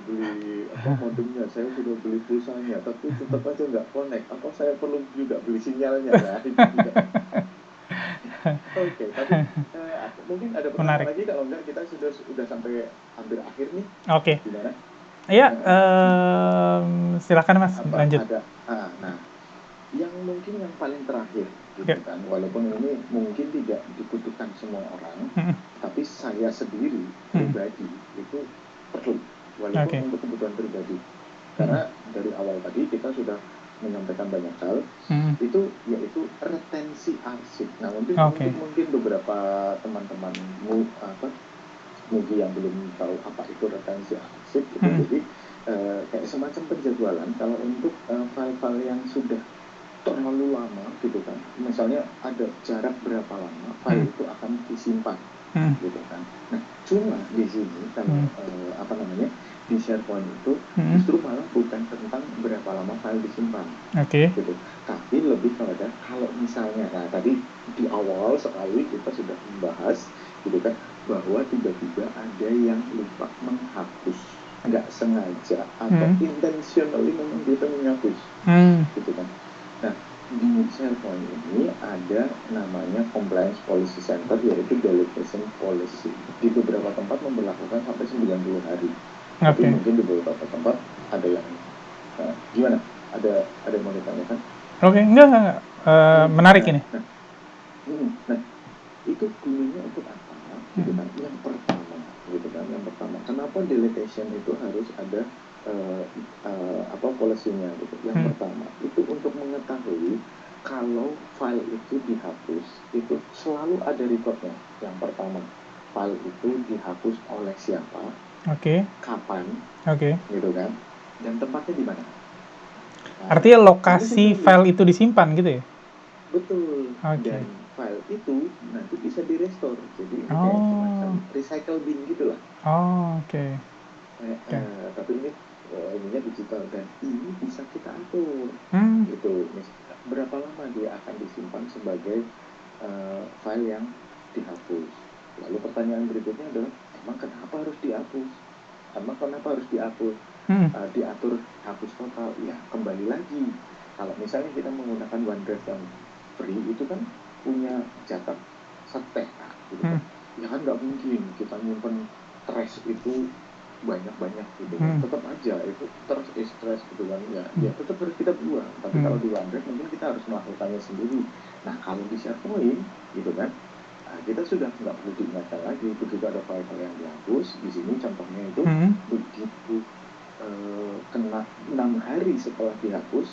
beli modemnya, saya sudah beli pulsanya, tapi tetap aja nggak connect. Apa saya perlu juga beli sinyalnya? Nah itu juga. Oke, tapi mungkin ada pertanyaan lagi, kalau enggak kita sudah sampai hampir akhir nih. Oke. Gimana? Iya, silakan Mas, lanjut. Nah, yang mungkin yang paling terakhir, gitu kan, walaupun ini mungkin tidak dibutuhkan semua orang, tapi saya sendiri pribadi itu perlu, walaupun untuk kebutuhan pribadi. Karena dari awal tadi kita sudah menyampaikan banyak hal, itu yaitu retensi arsip. Nah, mungkin beberapa teman-teman yang belum tahu apa itu retensi arsip, gitu. Jadi kayak semacam penjadwalan kalau untuk file-file yang sudah terlalu lama, gitu kan. Misalnya ada jarak berapa lama file itu akan disimpan, gitu kan. Nah, cuma di sini kalau di SharePoint itu justru malah bukan tentang berapa lama file disimpan, gitu. Tapi lebih kepada kalau misalnya, nah tadi di awal sekali kita sudah membahas, gitu kan, bahwa tiba-tiba ada yang lupa menghapus, nggak sengaja atau intentionally memang dia menghapus, gitu kan. Nah, di SharePoint ini ada namanya Compliance Policy Center, yaitu Delegation Policy. Di beberapa tempat memberlakukan sampai 90 hari. Tapi mungkin di beberapa tempat ada yang gimana? Ada yang mau ditanyakan? Enggak. Menarik ini. Nah, itu gunanya untuk apa? Gitu kan? Yang pertama, kenapa delegation itu harus ada polisinya, gitu. Yang pertama itu untuk mengetahui kalau file itu dihapus, itu selalu ada recordnya. Yang pertama, file itu dihapus oleh siapa, kapan, gitu kan, dan tempatnya di mana. Nah, artinya lokasi file itu disimpan gitu ya? Betul. Dan file itu nanti bisa direstore. Jadi ini kayak semacam recycle bin gitulah. Tapi ininya digital dan ini bisa kita atur. Gitu. Misalnya, berapa lama dia akan disimpan sebagai file yang dihapus. Lalu pertanyaan berikutnya adalah, emang kenapa harus dihapus? Diatur hapus total. Ya, kembali lagi. Kalau misalnya kita menggunakan OneDrive yang free, itu kan punya jatah setera, gitu kan. Ya kan nggak mungkin kita nyimpen trash itu banyak-banyak, gitu. Tetap aja itu trash gitu kan. Ya tetap harus kita buang. Tapi kalau di OneDrive mungkin kita harus melakukannya sendiri. Nah, kalau di SharePoint, gitu kan, kita sudah nggak perlu diingatkan lagi. Begitu ada file-file yang dihapus, di sini contohnya itu begitu kena 6 hari setelah dihapus,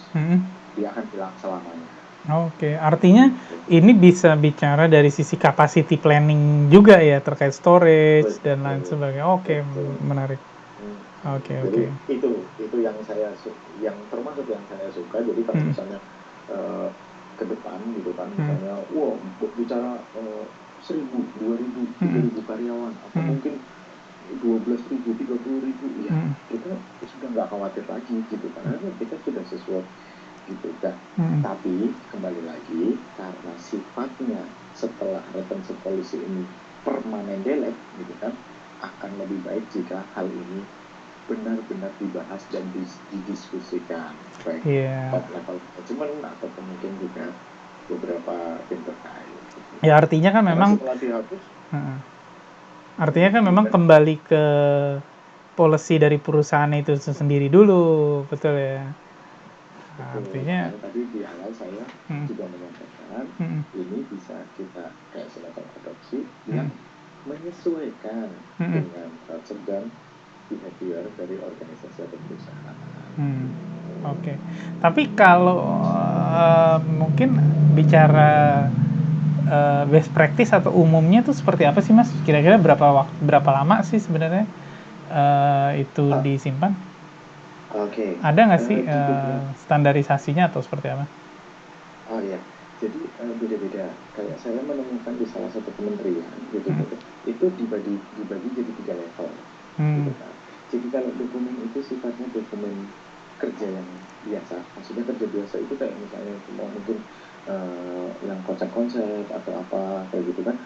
dia akan hilang selamanya. Oke, artinya ini bisa bicara dari sisi capacity planning juga ya, terkait storage dan lain Betul, sebagainya. Oke, betul. menarik. Oke, Jadi oke. itu yang yang termasuk yang saya suka. Jadi kalau Mhm, misalnya eh, ke depan gitu kan, mhm, misalnya, wow, bicara 1.000, 2.000, tiga mhm, ribu karyawan, atau mhm, mungkin 12.000, 30.000, ya mhm, kita sudah nggak khawatir lagi gitu, karena kita sudah sesuai gitu kan. mhm. Tapi kembali lagi, karena sifatnya setelah retention policy ini permanen delete gitu kan, akan lebih baik jika hal ini benar-benar dibahas dan didiskusikan, baik Iya. top level manajemen ataupun mungkin juga beberapa tim terkait gitu. Ya artinya kan Karena memang, setelah dihapus, heeh, artinya kan memang gimana? kembali ke policy dari perusahaan itu sendiri dulu, betul ya? Betul, Artinya, makanya tadi di awal saya mhm, juga menyampaikan mhm, ini bisa kita kayak semacam adopsi mhm, yang menyesuaikan mhm, dengan culture dan behavior dari organisasi atau perusahaan. hmm, oke. Tapi kalau mungkin bicara best practice atau umumnya tuh seperti apa sih Mas? Kira-kira berapa lama sih sebenarnya itu Ah, disimpan? oke. Ada nggak sih Di beberapa, standarisasinya atau seperti apa? oh ya, jadi beda-beda. Kayak saya menemukan di salah satu kementerian gitu Hmm, gitu, itu dibagi jadi 3 level hmm, gitu kan. Jadi kalau dokumen itu sifatnya dokumen kerja yang biasa, maksudnya kerja biasa itu kayak misalnya cuma mungkin yang konsep-konsep atau apa kayak gitu kan,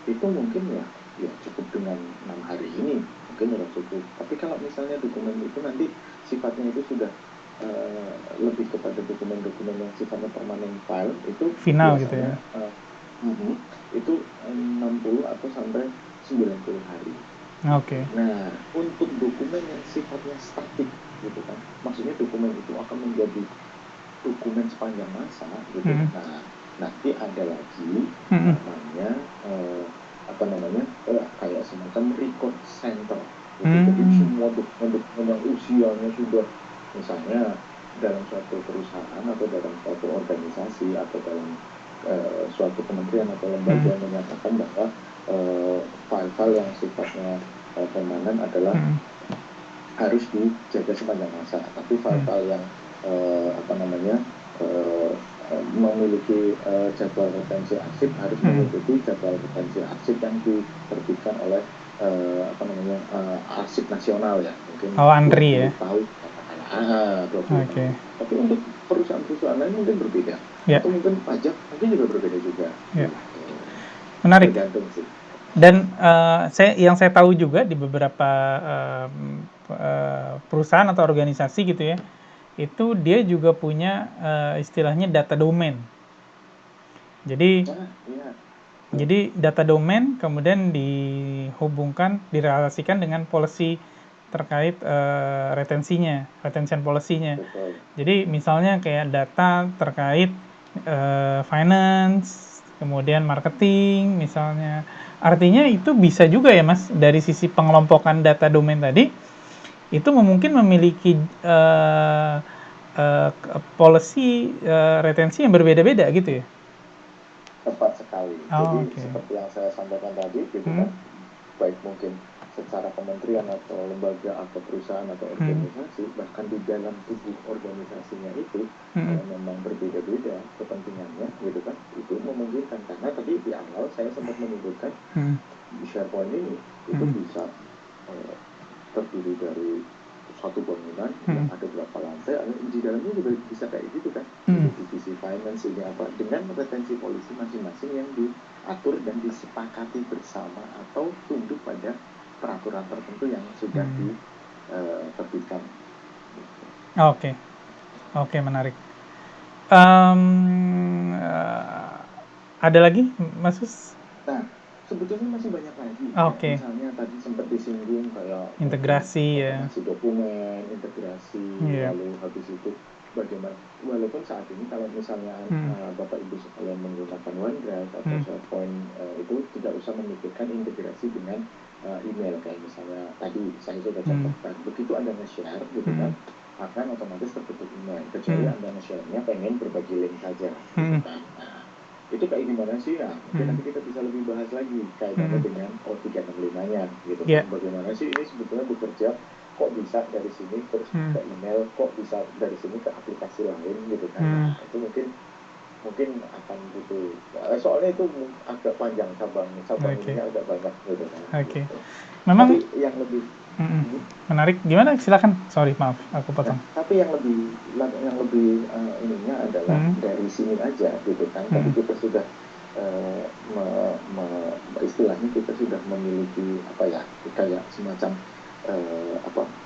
itu mungkin ya cukup dengan 6 hari ini mungkin udah cukup. Tapi kalau misalnya dokumen itu nanti sifatnya itu sudah eh, lebih kepada dokumen-dokumen yang sifatnya permanen file, itu final gitu ya? biasanya mhm, itu 60 atau sampai 90 hari. Oke. Nah, untuk dokumen yang sifatnya statik gitu kan, maksudnya dokumen itu akan menjadi dokumen sepanjang masa gitu. Hmm, Nah, nanti ada lagi hmm, namanya apa namanya kayak semacam record center gitu. Jadi hmm, semua dokumen-dokumen yang usianya sudah, misalnya dalam suatu perusahaan atau dalam suatu organisasi atau dalam suatu kementerian atau hmm, lembaga menyatakan bahwa file-file yang sifatnya permanen adalah hmm, harus dijaga sepanjang masa. Tapi hmm, file-file yang apa namanya eh, memiliki jadwal retensi arsip harus hmm. mengikuti jadwal retensi arsip yang diterbitkan oleh apa namanya arsip nasional ya, mungkin Oh, dua Andri ya? puluh tahun katakanlah 20 Oke. tahun. Tapi untuk perusahaan-perusahaan lain mungkin berbeda, Ya, atau mungkin pajak mungkin juga berbeda juga ya. gitu. Menarik. Tergantung sih. Dan yang saya tahu juga di beberapa perusahaan atau organisasi gitu ya, itu dia juga punya istilahnya data domain. Jadi Nah, iya. jadi data domain kemudian dihubungkan, direlasikan dengan policy terkait retensinya, retention policy-nya. Betul. Jadi misalnya kayak data terkait finance, kemudian marketing misalnya. Artinya itu bisa juga ya Mas, dari sisi pengelompokan data domain tadi, itu mungkin memiliki policy retensi yang berbeda-beda gitu ya? Tepat sekali. Oh, Jadi oke. seperti yang saya sampaikan tadi gitu Hmm, kan, baik mungkin secara kementerian atau lembaga atau perusahaan atau hmm, organisasi, bahkan di dalam tubuh organisasinya itu, hmm, kalau memang berbeda-beda kepentingannya gitu kan, itu memungkinkan. Karena tadi di awal saya sempat menyebutkan hmm, di SharePoint ini itu hmm, bisa eh, terdiri dari suatu bangunan yang hmm, ada berapa lantai, di dalamnya juga bisa kayak gitu kan. hmm, Ini divisi finance, ini apa, dengan retensi polisi masing-masing yang diatur dan disepakati bersama atau tunduk pada peraturan tertentu yang sudah hmm. diterbitkan. Oke, oke, menarik. Em, eh, ada lagi, Mas Sus? Nah, sebetulnya masih banyak lagi. Kayak Oke, misalnya tadi sempat disinggung kayak mungkin integrasi ya. otomasi dokumen, integrasi, Iya. lalu habis itu bagaimana, walaupun saat ini kalau misalnya Hmm, Bapak Ibu sekalian menggunakan OneDrive atau hmm, SharePoint, itu tidak usah memikirkan integrasi dengan email kayak misalnya tadi saya sudah hmm, contohkan. Begitu ada nge-share gitu hmm, kan, akan otomatis tertutup email, kecuali Anda nge-share-nya pengen berbagi link saja, gitu kan. Nah, itu kayak gimana sih? Nah, mungkin nanti kita bisa lebih bahas lagi kaitannya dengan O365-nya, gitu kan. Bagaimana sih ini sebetulnya bekerja, kok bisa dari sini terus ke email, kok bisa dari sini ke aplikasi lain, gitu kan. Nah, itu mungkin akan butuh, soalnya itu agak panjang cabang ininya agak banyak, gitu kan. Gitu. Memang Tapi yang lebih menarik. Gimana? Silakan. Sorry, maaf, aku potong. Tapi yang lebih ininya adalah dari sini aja, gitu kan. Tapi kita sudah istilahnya kita sudah memiliki apa ya, kayak semacam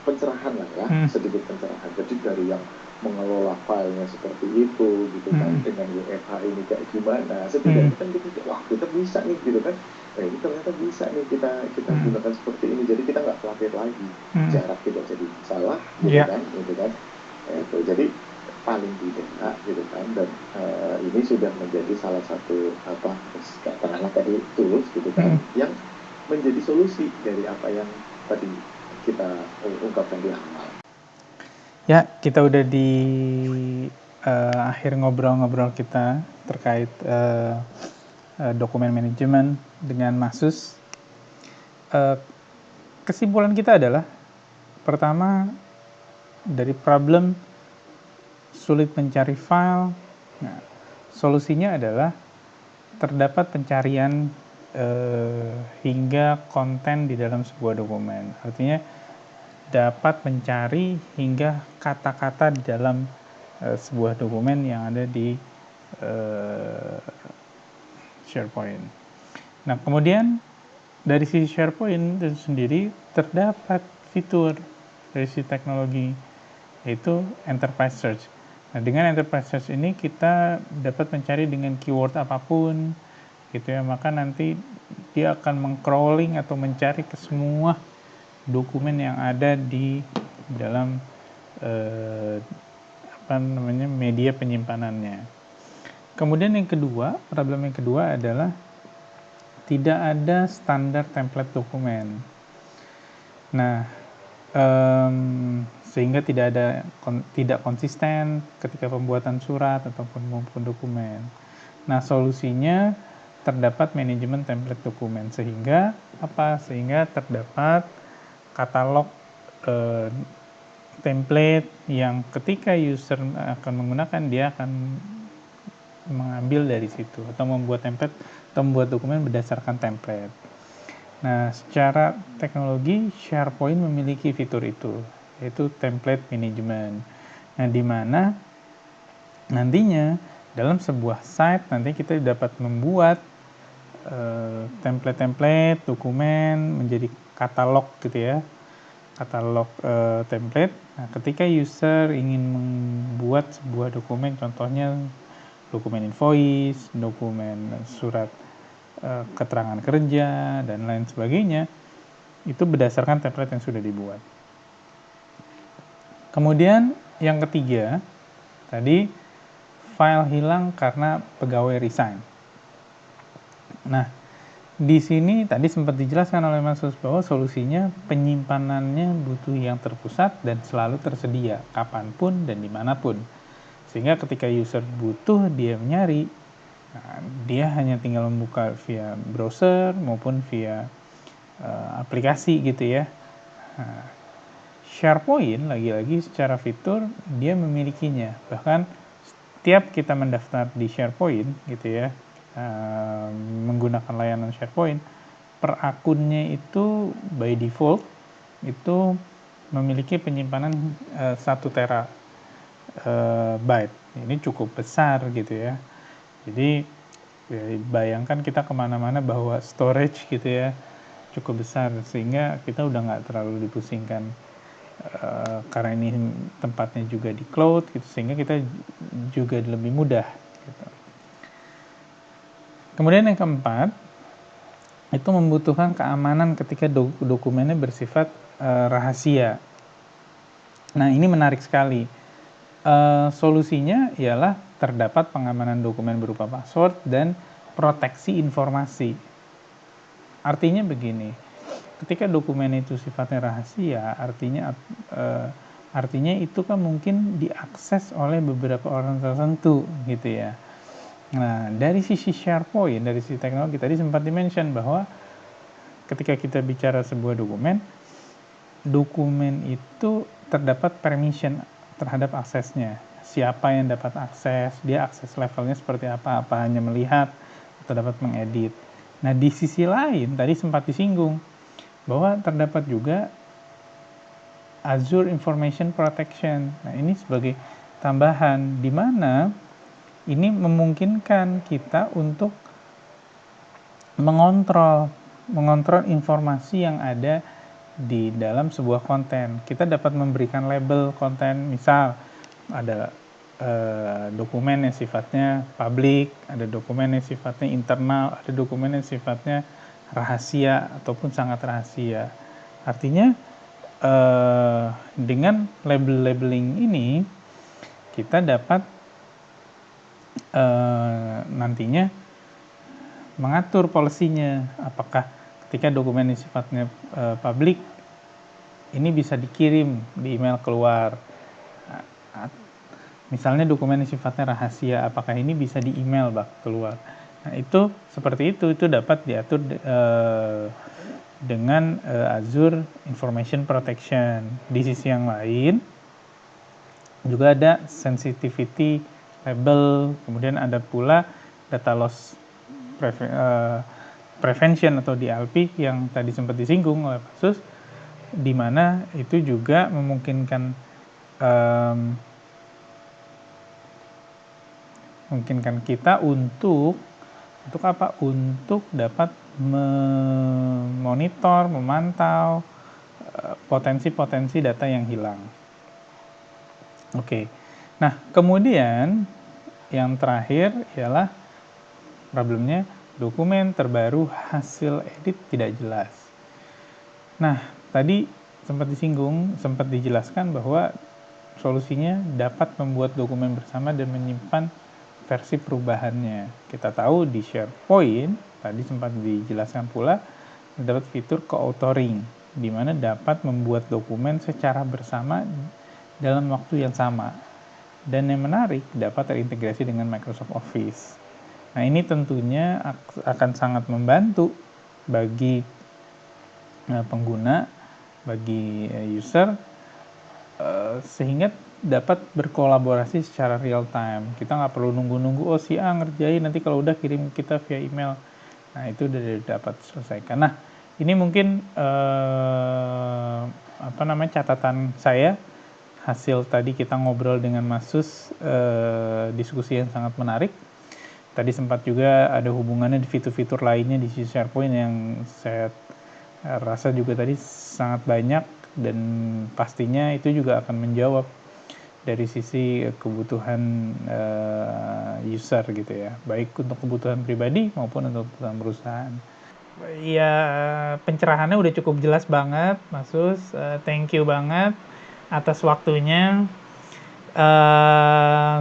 pencerahan lah ya, sedikit pencerahan. Jadi dari yang mengelola filenya seperti itu, gitu kan, dengan WFH ini kayak gimana, setidaknya kan kita bisa nih, gitu kan. Ini ternyata bisa nih kita gunakan seperti ini, jadi kita nggak khawatir lagi jarak tidak jadi masalah, gitu kan. Jadi paling tidak, gitu kan, dan ini sudah menjadi salah satu katakanlah tadi tools, gitu kan, yang menjadi solusi dari apa yang tadi kita ungkapkan di awal. Ya, kita udah di akhir ngobrol-ngobrol kita terkait dokumen manajemen dengan Masus. Kesimpulan kita adalah, pertama, dari problem sulit mencari file, nah, solusinya adalah terdapat pencarian hingga konten di dalam sebuah dokumen. Artinya dapat mencari hingga kata-kata di dalam sebuah dokumen yang ada di SharePoint. Nah, kemudian dari sisi SharePoint itu sendiri terdapat fitur dari sisi teknologi, yaitu Enterprise Search. Nah, dengan Enterprise Search ini kita dapat mencari dengan keyword apapun, gitu ya. Maka nanti dia akan meng-crawling atau mencari ke semua dokumen yang ada di dalam media penyimpanannya. Kemudian yang kedua, problem yang kedua adalah tidak ada standar template dokumen. Nah, sehingga tidak konsisten ketika pembuatan surat ataupun dokumen. Nah, solusinya terdapat manajemen template dokumen, sehingga terdapat katalog template yang ketika user akan menggunakan, dia akan mengambil dari situ atau membuat template atau membuat dokumen berdasarkan template. Nah, secara teknologi SharePoint memiliki fitur itu, yaitu template management. Nah, di mana nantinya dalam sebuah site nanti kita dapat membuat template-template dokumen menjadi katalog, gitu ya, katalog template. Nah, ketika user ingin membuat sebuah dokumen, contohnya dokumen invoice, dokumen surat keterangan kerja, dan lain sebagainya, itu berdasarkan template yang sudah dibuat. Kemudian yang ketiga, tadi file hilang karena pegawai resign. Nah, di sini tadi sempat dijelaskan oleh Mas Sus bahwa solusinya penyimpanannya butuh yang terpusat dan selalu tersedia kapanpun dan dimanapun. Sehingga ketika user butuh, dia menyari, nah, dia hanya tinggal membuka via browser maupun via aplikasi, gitu ya. Nah, SharePoint lagi-lagi secara fitur dia memilikinya. Bahkan setiap kita mendaftar di SharePoint, gitu ya, menggunakan layanan SharePoint, per akunnya itu by default itu memiliki penyimpanan 1 terabyte. Ini cukup besar, gitu ya. Jadi bayangkan kita kemana-mana bawa storage, gitu ya, cukup besar, sehingga kita udah nggak terlalu dipusingkan karena ini tempatnya juga di cloud, gitu, sehingga kita juga lebih mudah, gitu. Kemudian yang keempat, itu membutuhkan keamanan ketika dokumennya bersifat rahasia. Nah, ini menarik sekali. Solusinya ialah terdapat pengamanan dokumen berupa password dan proteksi informasi. Artinya begini, ketika dokumen itu sifatnya rahasia, artinya Artinya itu kan mungkin diakses oleh beberapa orang tertentu gitu ya. Nah, dari sisi SharePoint, dari sisi teknologi tadi sempat dimention bahwa ketika kita bicara sebuah dokumen itu terdapat permission terhadap aksesnya. Siapa yang dapat akses, dia akses levelnya seperti apa hanya melihat atau dapat mengedit. Nah, di sisi lain tadi sempat disinggung bahwa terdapat juga Azure Information Protection. Nah, ini sebagai tambahan di mana ini memungkinkan kita untuk mengontrol informasi yang ada di dalam sebuah konten. Kita dapat memberikan label konten, misal ada dokumen yang sifatnya publik, ada dokumen yang sifatnya internal, ada dokumen yang sifatnya rahasia ataupun sangat rahasia. Artinya dengan labeling ini kita dapat nantinya mengatur polisinya, apakah ketika dokumen yang sifatnya publik ini bisa dikirim di email keluar. Misalnya dokumen yang sifatnya rahasia, apakah ini bisa di email keluar. Nah, itu seperti itu dapat diatur dengan Azure Information Protection. Di sisi yang lain juga ada sensitivity label, kemudian ada pula data loss prevention atau DLP yang tadi sempat disinggung oleh Pak Sus, di mana itu juga memungkinkan kita untuk apa? Untuk dapat memonitor, memantau potensi-potensi data yang hilang. Oke. Nah, kemudian yang terakhir ialah problemnya dokumen terbaru hasil edit tidak jelas. Nah, tadi sempat dijelaskan bahwa solusinya dapat membuat dokumen bersama dan menyimpan versi perubahannya. Kita tahu di SharePoint, tadi sempat dijelaskan pula, dapat fitur co-authoring, di mana dapat membuat dokumen secara bersama dalam waktu yang sama. Dan yang menarik, dapat terintegrasi dengan Microsoft Office. Nah, ini tentunya akan sangat membantu bagi pengguna, bagi user, sehingga dapat berkolaborasi secara real time. Kita nggak perlu nunggu-nunggu, oh si A ngerjain, nanti kalau udah kirim kita via email. Nah, itu udah dapat selesaikan. Nah, ini mungkin catatan saya, hasil tadi kita ngobrol dengan Mas Sus, diskusi yang sangat menarik. Tadi sempat juga ada hubungannya di fitur-fitur lainnya di sisi SharePoint yang saya rasa juga tadi sangat banyak, dan pastinya itu juga akan menjawab dari sisi kebutuhan user gitu ya, baik untuk kebutuhan pribadi maupun untuk kebutuhan perusahaan. Ya, pencerahannya udah cukup jelas banget, Mas Sus. Thank you banget atas waktunya.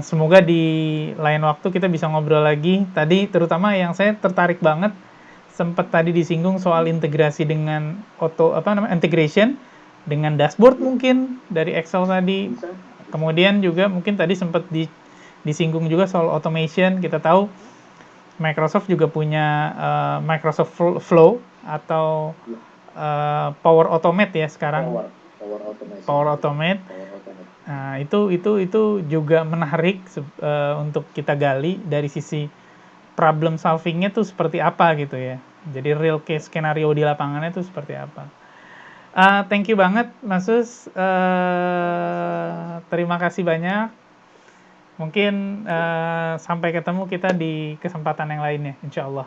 Semoga di lain waktu kita bisa ngobrol lagi. Tadi terutama yang saya tertarik banget, sempat tadi disinggung soal integrasi dengan integration dengan dashboard mungkin dari Excel tadi. Kemudian juga mungkin tadi sempat disinggung juga soal automation. Kita tahu Microsoft juga punya Microsoft Flow atau Power Automate ya sekarang. Power Automate. Nah, itu juga menarik untuk kita gali dari sisi problem solving-nya tuh seperti apa gitu ya. Jadi real case skenario di lapangannya tuh seperti apa. Thank you banget, Mas Sus. Terima kasih banyak. Mungkin sampai ketemu kita di kesempatan yang lainnya, insya Allah.